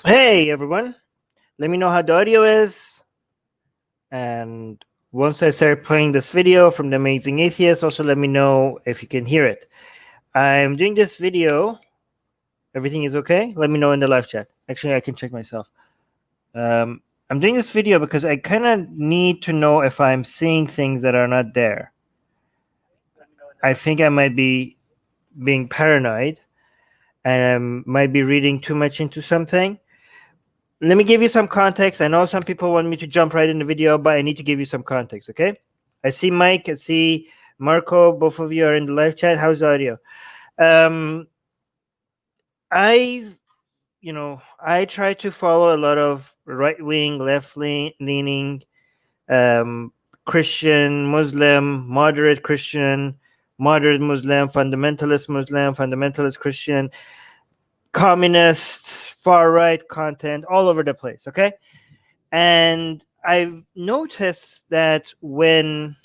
Hey everyone, let me know how the audio is. And once I start playing this video from the Amazing Atheist, also let me know if you can hear it. I'm doing this video. Everything is okay? Let me know in the live chat. Actually, I can check myself. I'm doing this video because I kind of need to know if I'm seeing things that are not there. I think I might be being paranoid and I might be reading too much into something. Let me give you some context. I know some people want me to jump right in the video, but I need to give you some context, okay? I see Mike, I see Marco, both of you are in the live chat. How's the audio? I I try to follow a lot of right-wing, left-leaning Christian, Muslim, moderate Christian, moderate Muslim, fundamentalist Christian, communist, far right content all over the place, okay? And I've noticed that when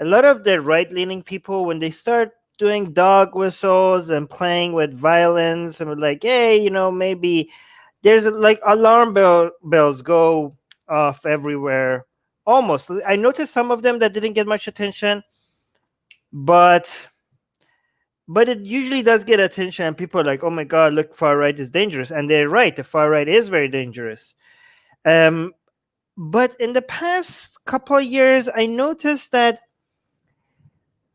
a lot of the right-leaning people, when they start doing dog whistles and playing with violence and like, hey, maybe there's like bells go off everywhere. Almost, I noticed some of them that didn't get much attention, but it usually does get attention, and people are like, oh my god, look, far right is dangerous, and they're right. The far right is very dangerous. But in the past couple of years, I noticed that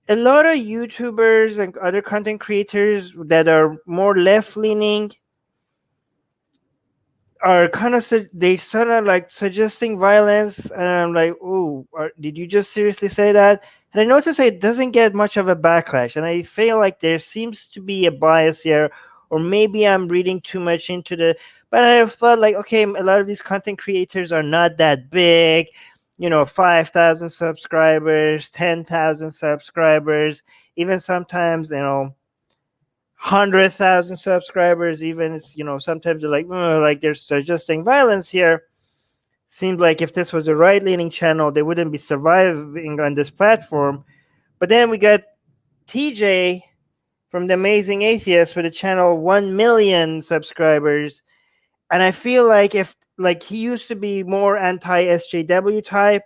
a lot of YouTubers and other content creators that are more left leaning are kind of they sort of like suggesting violence, and I'm like, oh, did you just seriously say that? And I notice it doesn't get much of a backlash, and I feel like there seems to be a bias here, or maybe I'm reading too much into the. But I have thought like, okay, a lot of these content creators are not that big, 5,000 subscribers, 10,000 subscribers, even sometimes 100,000 subscribers. Even sometimes they're like they're suggesting violence here. Seemed like if this was a right-leaning channel, they wouldn't be surviving on this platform. But then we got TJ from the Amazing Atheist with a channel 1 million subscribers, and I feel like if like he used to be more anti-SJW type,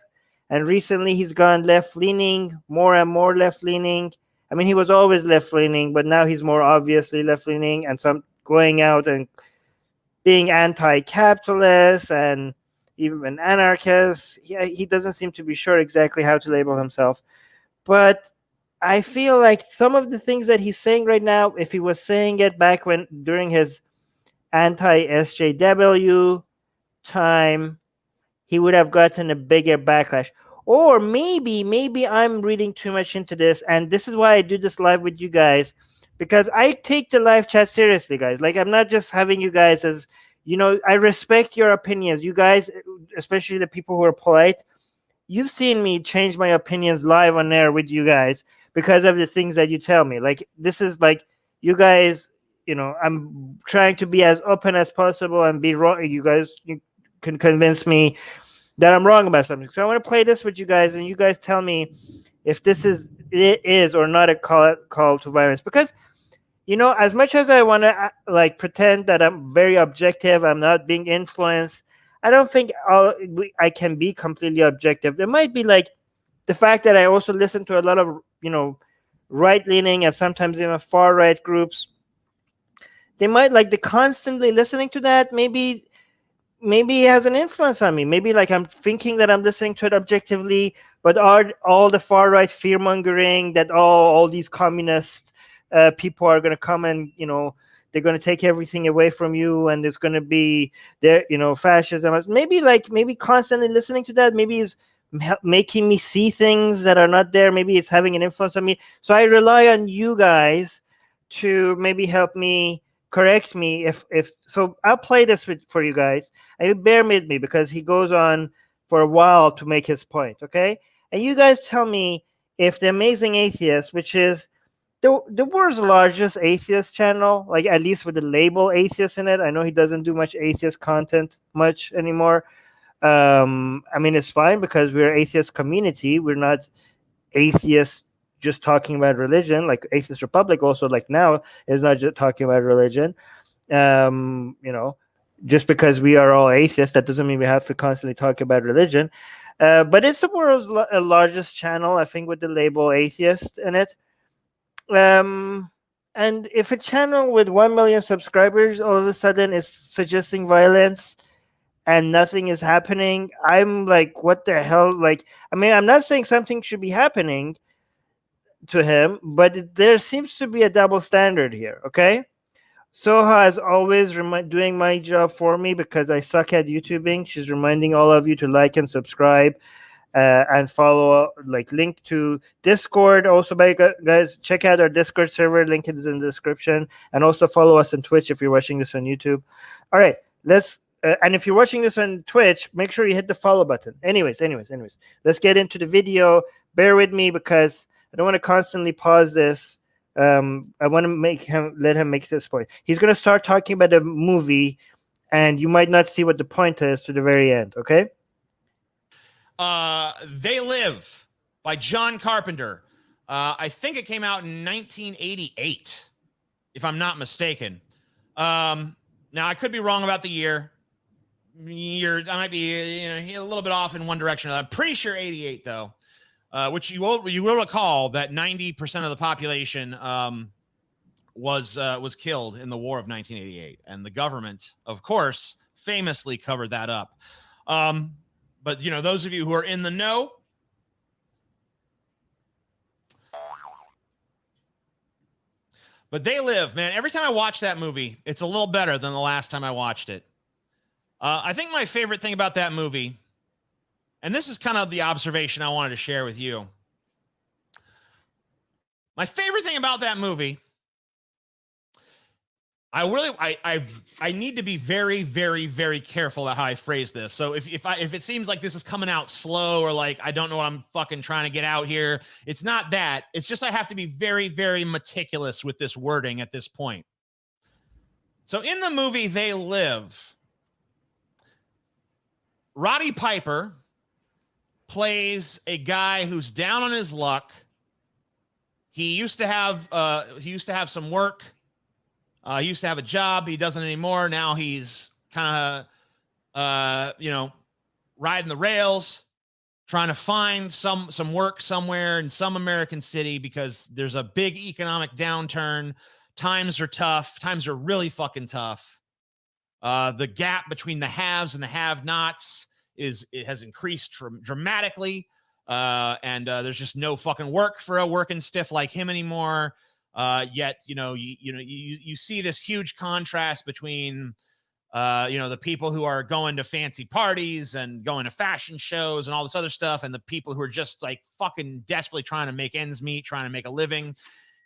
and recently he's gone left-leaning, more and more left-leaning. I mean, he was always left-leaning, but now he's more obviously left-leaning, and some going out and being anti-capitalist and even an anarchist. He doesn't seem to be sure exactly how to label himself. But I feel like some of the things that he's saying right now, if he was saying it back when during his anti-SJW time, he would have gotten a bigger backlash. Or maybe I'm reading too much into this, and this is why I do this live with you guys, because I take the live chat seriously, guys. Like, I'm not just having you guys as, I respect your opinions. You guys, especially the people who are polite, you've seen me change my opinions live on air with you guys because of the things that you tell me. Like, this is like, you guys, I'm trying to be as open as possible and be wrong. You can convince me that I'm wrong about something. So I want to play this with you guys, and you guys tell me if it is or not a call to violence. Because as much as I want to like pretend that I'm very objective, I'm not being influenced. I don't think I can be completely objective. There might be like the fact that I also listen to a lot of right leaning and sometimes even far right groups. They might like the constantly listening to that. Maybe it has an influence on me. Maybe like I'm thinking that I'm listening to it objectively, but are all the far right fear mongering that all these communist people are going to come and they're going to take everything away from you, and there's going to be there fascism. Maybe constantly listening to that maybe is making me see things that are not there. Maybe it's having an influence on me. So I rely on you guys to maybe help me, correct me if so. I'll play this for you guys, and you bear with me because he goes on for a while to make his point, okay? And you guys tell me if the Amazing Atheist, which is the world's largest atheist channel, like at least with the label atheist in it. I know he doesn't do much atheist content much anymore. I mean, it's fine because we're atheist community. We're not atheist just talking about religion. Like Atheist Republic also, like now, is not just talking about religion. You know, just because we are all atheists, that doesn't mean we have to constantly talk about religion. But it's the world's largest channel, I think, with the label atheist in it. And if a channel with 1 million subscribers all of a sudden is suggesting violence and nothing is happening, I'm like, what the hell? Like, I mean, I'm not saying something should be happening to him, but there seems to be a double standard here, okay? Soha is always doing my job for me because I suck at YouTubing. She's reminding all of you to like and subscribe and follow, like, link to Discord. Also, guys, check out our Discord server. Link is in the description. And also follow us on Twitch if you're watching this on YouTube. All right, let's... and if you're watching this on Twitch, make sure you hit the follow button. Anyways, let's get into the video. Bear with me because I don't want to constantly pause this. I want to let him make this point. He's going to start talking about the movie, and you might not see what the point is to the very end, okay? They Live by John Carpenter. I think it came out in 1988, if I'm not mistaken. Now, I could be wrong about the year. I might be a little bit off in one direction. I'm pretty sure 88, though. Which you will recall that 90% of the population was killed in the War of 1988, and the government, of course, famously covered that up. But those of you who are in the know, but They Live, man. Every time I watch that movie, it's a little better than the last time I watched it. I think my favorite thing about that movie, and this is kind of the observation I wanted to share with you. My favorite thing about that movie, I need to be very, very, very careful about how I phrase this. So if it seems like this is coming out slow or like I don't know what I'm fucking trying to get out here, it's not that. It's just I have to be very, very meticulous with this wording at this point. So in the movie They Live, Roddy Piper plays a guy who's down on his luck. He used to have some work. He used to have a job. He doesn't anymore. Now he's kind of riding the rails, trying to find some work somewhere in some American city because there's a big economic downturn. Times are tough. Times are really fucking tough. The gap between the haves and the have-nots has increased dramatically. And there's just no fucking work for a working stiff like him anymore. Yet, you see this huge contrast between, the people who are going to fancy parties and going to fashion shows and all this other stuff, and the people who are just like fucking desperately trying to make ends meet, trying to make a living.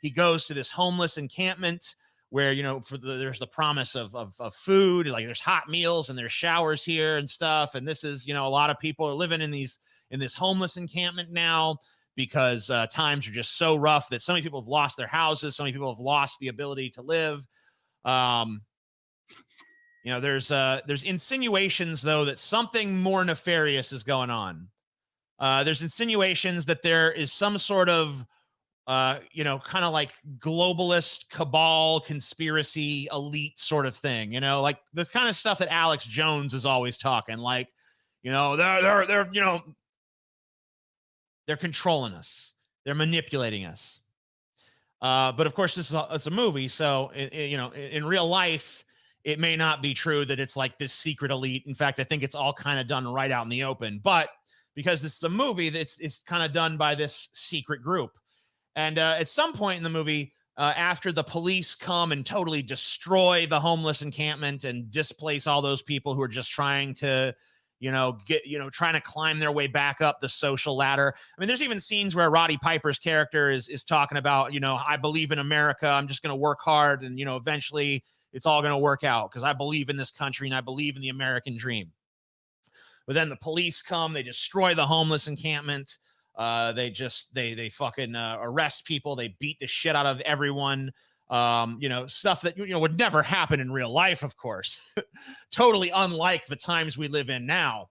He goes to this homeless encampment where, there's the promise of food, like there's hot meals and there's showers here and stuff. And this is, a lot of people are living in this homeless encampment now because times are just so rough that so many people have lost their houses. So many people have lost the ability to live. There's insinuations, though, that something more nefarious is going on. There's insinuations that there is some sort of kind of like globalist cabal conspiracy elite sort of thing, like the kind of stuff that Alex Jones is always talking, like, they're controlling us. They're manipulating us. But of course, it's a movie. So, in real life, it may not be true that it's like this secret elite. In fact, I think it's all kind of done right out in the open. But because this is a movie, it's kind of done by this secret group. And at some point in the movie, after the police come and totally destroy the homeless encampment and displace all those people who are just trying to, trying to climb their way back up the social ladder. I mean, there's even scenes where Roddy Piper's character is talking about, I believe in America. I'm just going to work hard and, eventually it's all going to work out because I believe in this country and I believe in the American dream. But then the police come, they destroy the homeless encampment. They fucking arrest people. They beat the shit out of everyone. Stuff that, would never happen in real life, of course. Totally unlike the times we live in now.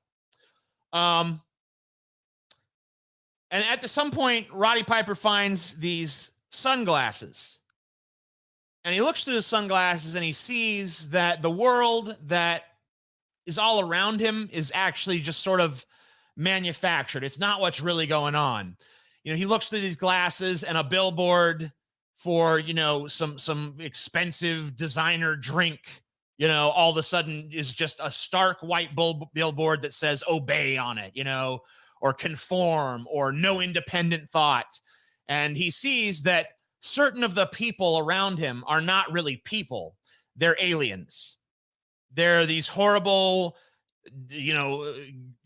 And at some point, Roddy Piper finds these sunglasses. And he looks through the sunglasses and he sees that the world that is all around him is actually just sort of manufactured. It's not what's really going on. He looks through these glasses and a billboard for, some expensive designer drink, all of a sudden is just a stark white billboard that says obey on it, or conform or no independent thought. And he sees that certain of the people around him are not really people. They're aliens. They're these horrible,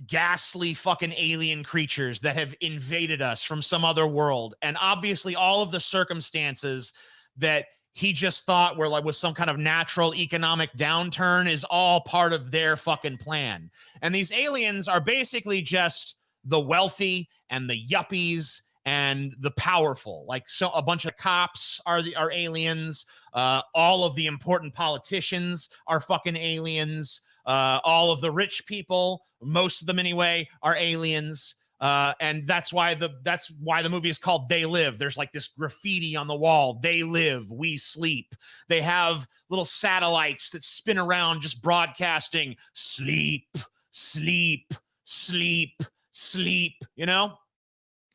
ghastly fucking alien creatures that have invaded us from some other world. And obviously all of the circumstances that he just thought were like with some kind of natural economic downturn is all part of their fucking plan. And these aliens are basically just the wealthy and the yuppies and the powerful. Like, so a bunch of cops are aliens. All of the important politicians are fucking aliens. All of the rich people, most of them anyway, are aliens. And that's why the movie is called They Live. There's like this graffiti on the wall. They live, we sleep. They have little satellites that spin around just broadcasting sleep, sleep, sleep, sleep,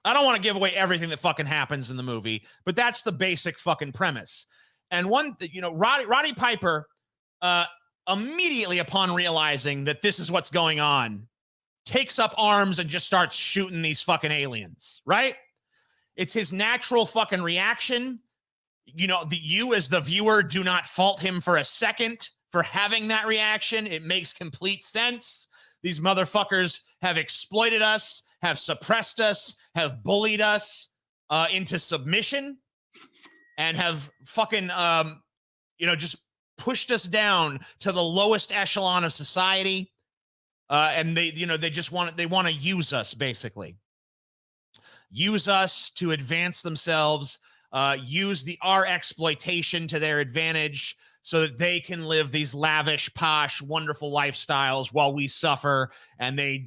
I don't want to give away everything that fucking happens in the movie, but that's the basic fucking premise. And Roddy Piper, immediately upon realizing that this is what's going on, takes up arms and just starts shooting these fucking aliens, right? It's his natural fucking reaction. You as the viewer do not fault him for a second for having that reaction. It makes complete sense. These motherfuckers have exploited us, have suppressed us, have bullied us into submission, and have fucking, just pushed us down to the lowest echelon of society. And they want to use us, basically. Use us to advance themselves, use our exploitation to their advantage so that they can live these lavish, posh, wonderful lifestyles while we suffer. And they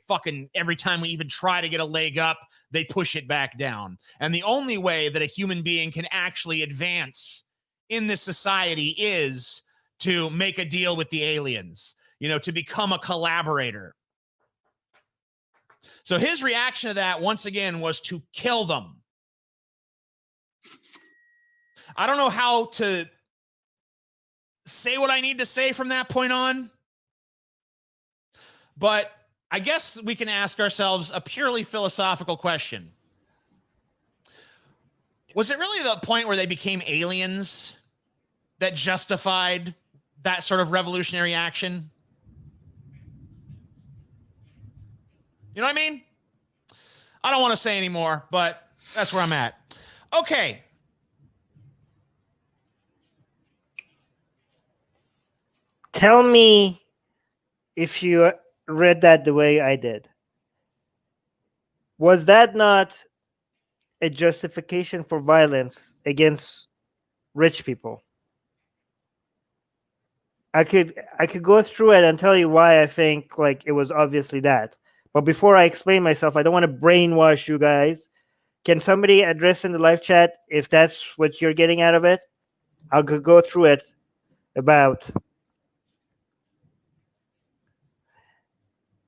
fucking, every time we even try to get a leg up, they push it back down. And the only way that a human being can actually advance in this society is to make a deal with the aliens, to become a collaborator. So his reaction to that, once again, was to kill them. I don't know how to say what I need to say from that point on, but I guess we can ask ourselves a purely philosophical question. Was it really the point where they became aliens that justified that sort of revolutionary action? You know what I mean? I don't want to say anymore, but that's where I'm at. Okay. Tell me if you read that the way I did. Was that not a justification for violence against rich people? I could go through it and tell you why I think like it was obviously that. But before I explain myself, I don't want to brainwash you guys. Can somebody address in the live chat if that's what you're getting out of it? I'll go through it about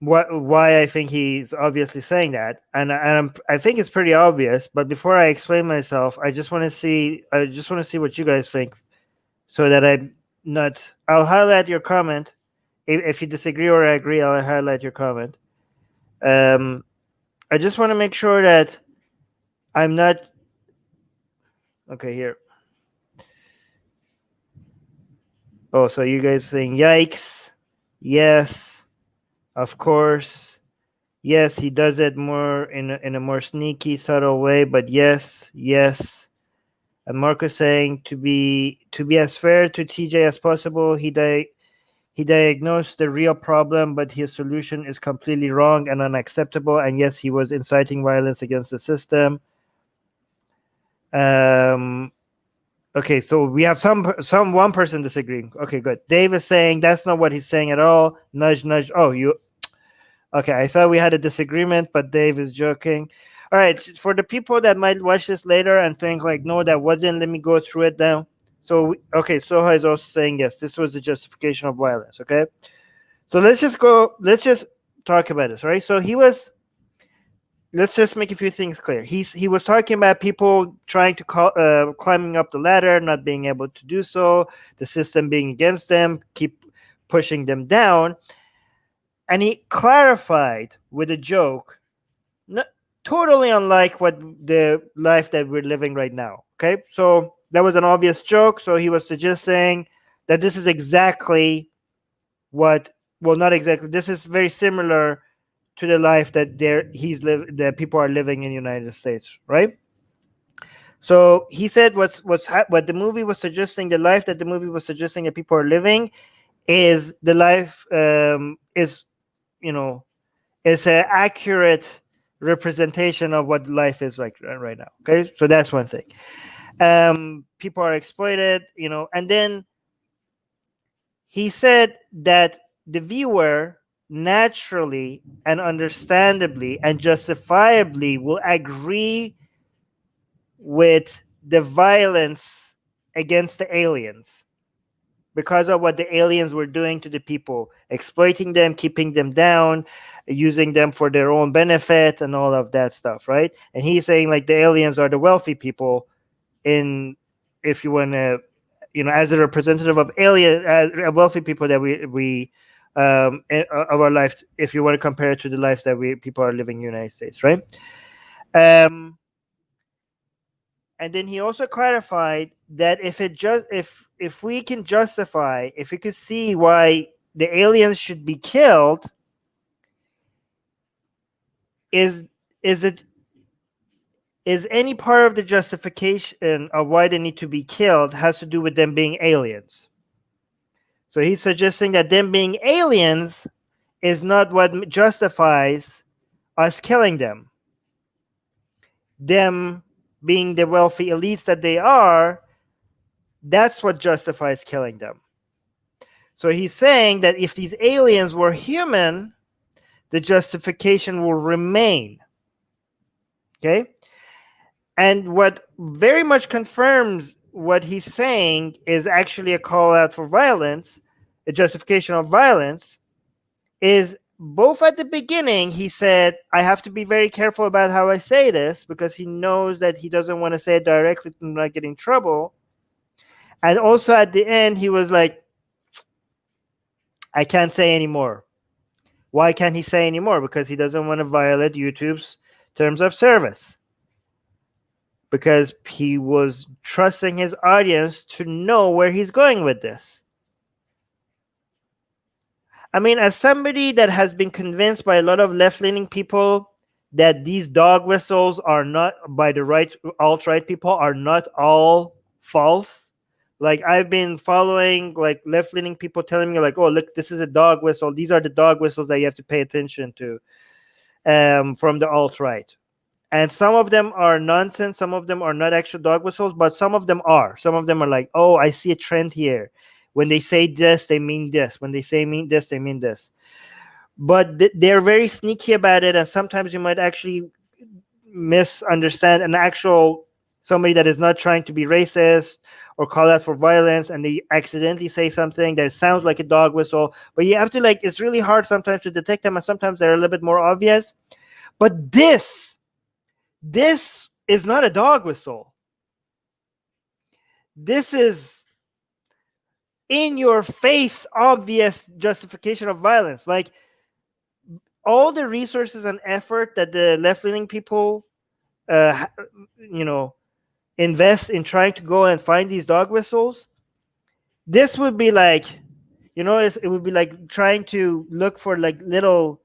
why I think he's obviously saying that, and I think it's pretty obvious. But before I explain myself, I just want to see what you guys think, so that I'll highlight your comment. If you disagree or I agree, I'll highlight your comment. I just want to make sure that I'm not okay here. Oh, so you guys saying yikes? Yes. Of course, yes, he does it more in a more sneaky, subtle way. But yes. And Marcus saying to be as fair to TJ as possible, he diagnosed the real problem, but his solution is completely wrong and unacceptable. And yes, he was inciting violence against the system. Okay, so we have one person disagreeing. Okay, good. Dave is saying that's not what he's saying at all. Nudge, nudge. Oh, you. Okay, I thought we had a disagreement, but Dave is joking. All right, for the people that might watch this later and think like, no, that wasn't. Let me go through it now. So, okay, Soha is also saying yes. This was a justification of violence. Okay, So let's just talk about this, right? So let's just make a few things clear. He was talking about people trying to climbing up the ladder, not being able to do so, the system being against them, keep pushing them down. And he clarified with a joke, not, totally unlike what the life that we're living right now. Okay, so that was an obvious joke. So he was suggesting that this is exactly what, well, not exactly. This is very similar to the life that that people are living in the United States, right? So he said what the movie was suggesting, the life that the movie was suggesting that people are living is the life is, you know, is an accurate representation of what life is like right now. Okay, so that's one thing. People are exploited, and then he said that the viewer naturally and understandably and justifiably will agree with the violence against the aliens because of what the aliens were doing to the people, exploiting them, keeping them down, using them for their own benefit, and all of that stuff, right? And he's saying like the aliens are the wealthy people, in, if you want to, as a representative of wealthy people that we of our life, if you want to compare it to the lives that people are living in the United States, right? And then he also clarified that if we can justify, if we could see why the aliens should be killed, is it is any part of the justification of why they need to be killed has to do with them being aliens. So he's suggesting that them being aliens is not what justifies us killing them. Them being the wealthy elites that they are, that's what justifies killing them. So he's saying that if these aliens were human, the justification will remain. Okay? And what very much confirms what he's saying is actually a call out for violence, a justification of violence, is both at the beginning, he said, I have to be very careful about how I say this because he knows that he doesn't want to say it directly to not get in trouble. And also at the end, he was like, I can't say anymore. Why can't he say anymore? Because he doesn't want to violate YouTube's terms of service. Because he was trusting his audience to know where he's going with this. I mean, as somebody that has been convinced by a lot of left-leaning people that these dog whistles are not, by the alt-right people, are not all false. Like, I've been following like left-leaning people telling me like, oh, look, this is a dog whistle. These are the dog whistles that you have to pay attention to from the alt-right. And some of them are nonsense. Some of them are not actual dog whistles, but some of them are. Some of them are like, oh, I see a trend here. When they say this, they mean this. When they say mean this, they mean this. But they're very sneaky about it. And sometimes you might actually misunderstand somebody that is not trying to be racist or call out for violence, and they accidentally say something that sounds like a dog whistle. But you have to it's really hard sometimes to detect them, and sometimes they're a little bit more obvious. But this is not a dog whistle. This is in your face, obvious justification of violence. Like, all the resources and effort that the left-leaning people, invest in trying to go and find these dog whistles, this would be like, it would be like trying to look for like little,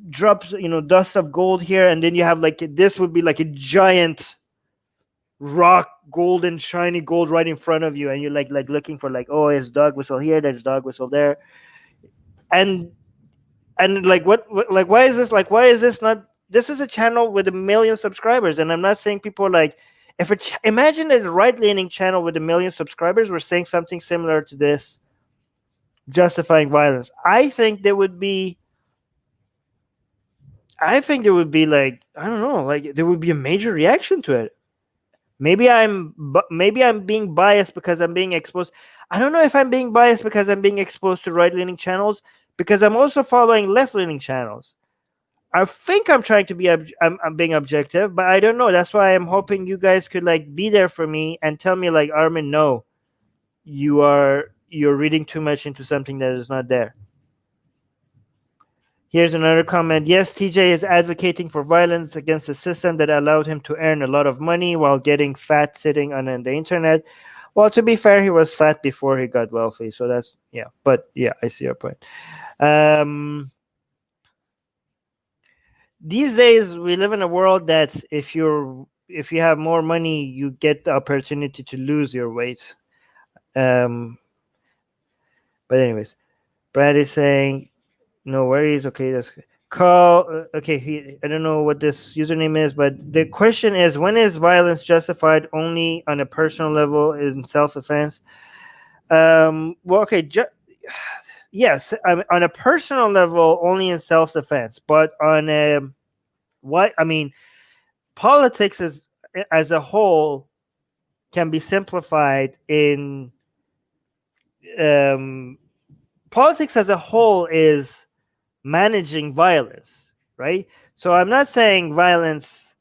drops, dust of gold here, and then you have this would be like a giant rock, golden shiny gold right in front of you, and you're like looking for oh, there's dog whistle here, there's dog whistle there, and why is this not, this is a channel with 1 million subscribers, and I'm not saying people imagine a right-leaning channel with 1 million subscribers were saying something similar to this, justifying violence. I think there would be I don't know, there would be a major reaction to it. Maybe I'm being biased because I'm being exposed. I don't know if I'm being biased because I'm being exposed to right-leaning channels, because I'm also following left-leaning channels. I think I'm trying to be I'm being objective, but I don't know. That's why I'm hoping you guys could like be there for me and tell me like, Armin, no, you're reading too much into something that is not there. Here's another comment. Yes, TJ is advocating for violence against a system that allowed him to earn a lot of money while getting fat sitting on the internet. Well, to be fair, he was fat before he got wealthy, so that's yeah. But yeah, I see your point. These days, we live in a world that if you have more money, you get the opportunity to lose your weight. But anyways, Brad is saying no worries. Okay, that's call. Okay, I don't know what this username is, but the question is: when is violence justified only on a personal level in self-defense? Well, okay, yes, on a personal level, only in self-defense, but on a what I mean, politics as a whole can be simplified in politics as a whole is managing violence, right? So I'm not saying violence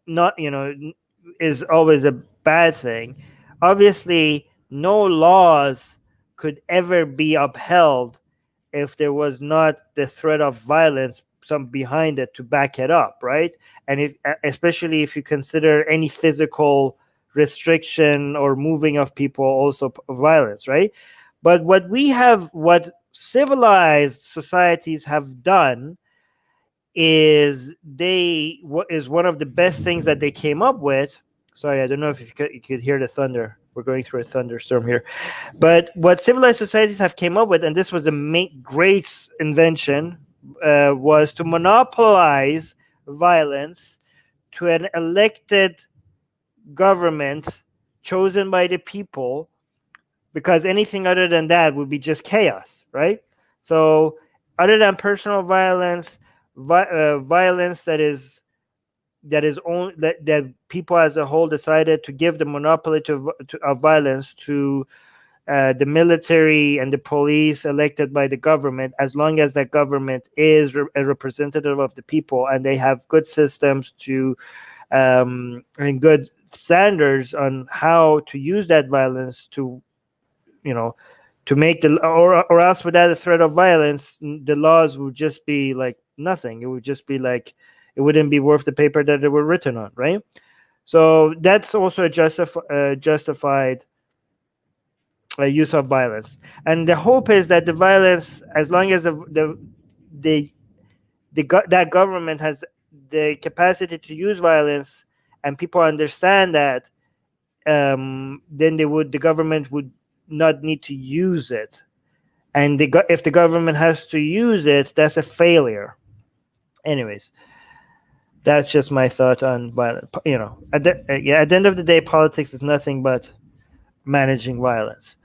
not is always a bad thing. Obviously, no laws could ever be upheld if there was not the threat of violence some behind it to back it up, right? And especially if you consider any physical restriction or moving of people also violence, right? But what civilized societies have done is what is one of the best things that they came up with. Sorry, I don't know if you could hear the thunder. We're going through a thunderstorm here. But what civilized societies have came up with, and this was a great invention, was to monopolize violence to an elected government chosen by the people, because anything other than that would be just chaos, right? So, other than personal violence, violence that people as a whole decided to give the monopoly of violence to the military and the police elected by the government, as long as that government is a representative of the people and they have good systems and good standards on how to use that violence to to make or else without a threat of violence, the laws would just be like nothing. It would just be like it wouldn't be worth the paper that they were written on, right? So that's also a justified use of violence. And the hope is that the violence, as long as that government has the capacity to use violence, and people understand that, then the government would not need to use it. And if the government has to use it, that's a failure. Anyways, that's just my thought on violence. At the end of the day, politics is nothing but managing violence.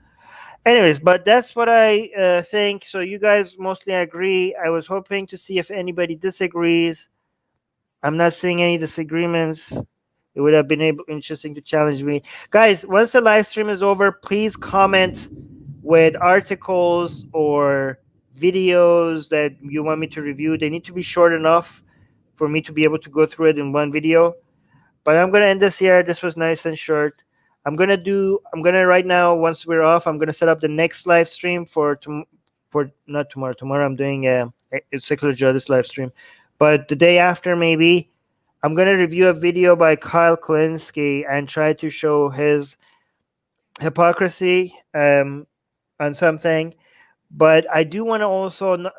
Anyways, but that's what I think. So you guys mostly agree. I was hoping to see if anybody disagrees. I'm not seeing any disagreements. It would have been interesting to challenge me. Guys, once the live stream is over, please comment with articles or videos that you want me to review. They need to be short enough for me to be able to go through it in one video. But I'm going to end this here. This was nice and short. I'm going to right now, once we're off, I'm going to set up the next live stream for not tomorrow. Tomorrow I'm doing a secular justice live stream. But the day after, maybe, I'm going to review a video by Kyle Kulinski and try to show his hypocrisy on something. But I do want to also,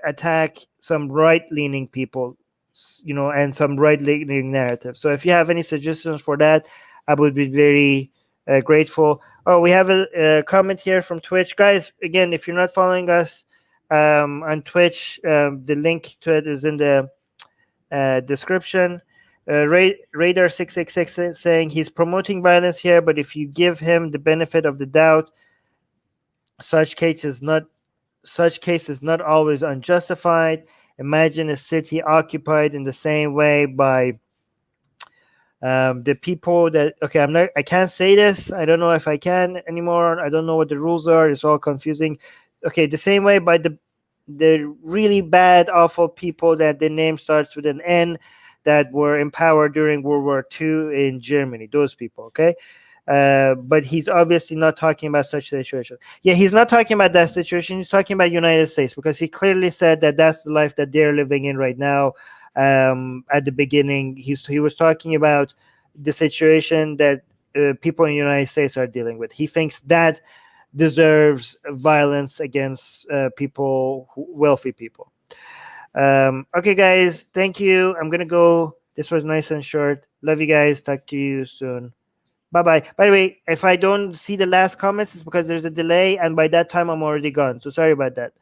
attack some right-leaning people, and some right-leaning narrative. So if you have any suggestions for that, I would be very grateful. Oh, we have a comment here from Twitch. Guys, again, if you're not following us on Twitch, the link to it is in the description. Radar 666 is saying he's promoting violence here, but if you give him the benefit of the doubt, such case is not always unjustified. Imagine a city occupied in the same way by The people that, okay, I can't say this. I don't know if I can anymore. I don't know what the rules are. It's all confusing. Okay, the same way by the really bad, awful people that the name starts with an N, that were in power during World War II in Germany. Those people, okay? But he's obviously not talking about such situation. Yeah, he's not talking about that situation. He's talking about United States, because he clearly said that that's the life that they're living in right now. At the beginning, he was talking about the situation that people in the United States are dealing with. He thinks that deserves violence against people, wealthy people. Okay, guys, thank you. I'm gonna go. This was nice and short. Love you guys. Talk to you soon. Bye bye. By the way, if I don't see the last comments, it's because there's a delay, and by that time I'm already gone. So sorry about that.